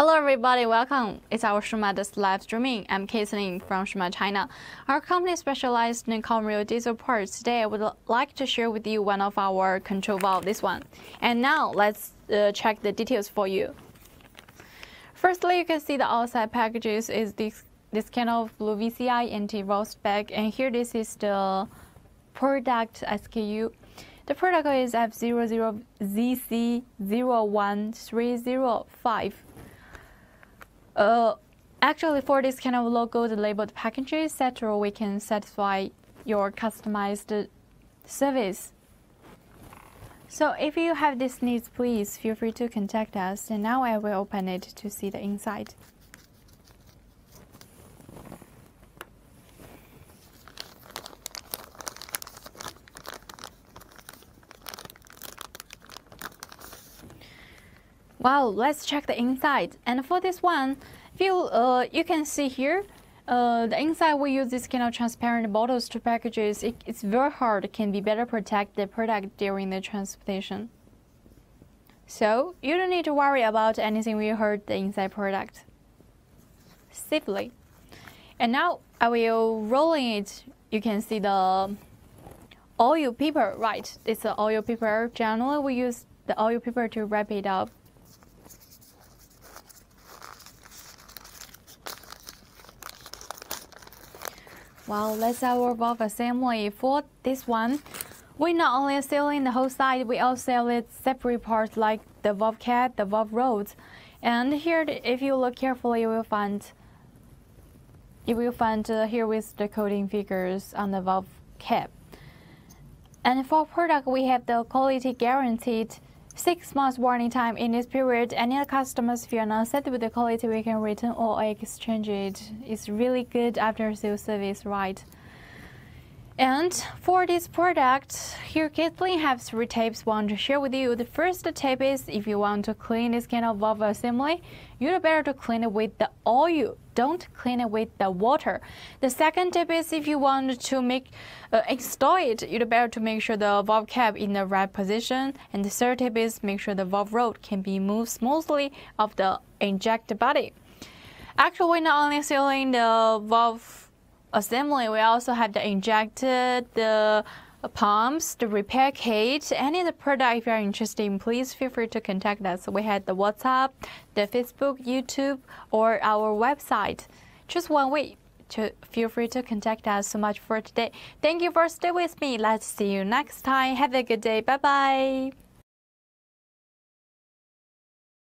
Hello everybody, welcome. It's our Shumatt live streaming. I'm Caitlin from Shumatt, China. Our company specialized in conveyor diesel parts. Today I would like to share with you one of our control valve, this one. And now let's check the details for you. Firstly, you can see the outside packages is this kind of blue VCI anti-rust bag, and here this is the product SKU. The product is F00ZC01305. Actually, for this kind of logo, the labeled packages, etc., we can satisfy your customized service. So if you have these needs, please feel free to contact us. And now I will open it to see the inside. Wow, let's check the inside. And for this one, you can see here, the inside we use this kind of transparent bottles to packages. It's very hard. It can be better protect the product during the transportation. So you don't need to worry about anything we hurt the inside product safely. And now I will rolling it. You can see the oil paper, right? It's the oil paper. Generally, we use the oil paper to wrap it up. Well, that's our valve assembly. For this one, we not only assembling the whole side, we also sell it separate parts like the valve cap, the valve rods. And here, if you look carefully, you will find here with the coating figures on the valve cap. And for product, we have the quality guaranteed 6 months warranty time. In this period, any customers feel not satisfied with the quality, we can return or exchange it. It's really good after sales service, right? And for this product, here Kathleen has 3 tips I want to share with you. The first tip is if you want to clean this kind of valve assembly, you'd better to clean it with the oil. Don't clean it with the water. The second tip is if you want to install it, you'd better to make sure the valve cap in the right position. And the third tip is make sure the valve rod can be moved smoothly of the injector body. Actually, we're not only selling the valve assembly, we also have the injector, the pumps, the repair kit. Any of the product, if you are interested in, please feel free to contact us. We had the WhatsApp, the Facebook, YouTube, or our website. Just one way to feel free to contact us. So much for today. Thank you for staying with me. Let's see you next time. Have a good day. Bye bye.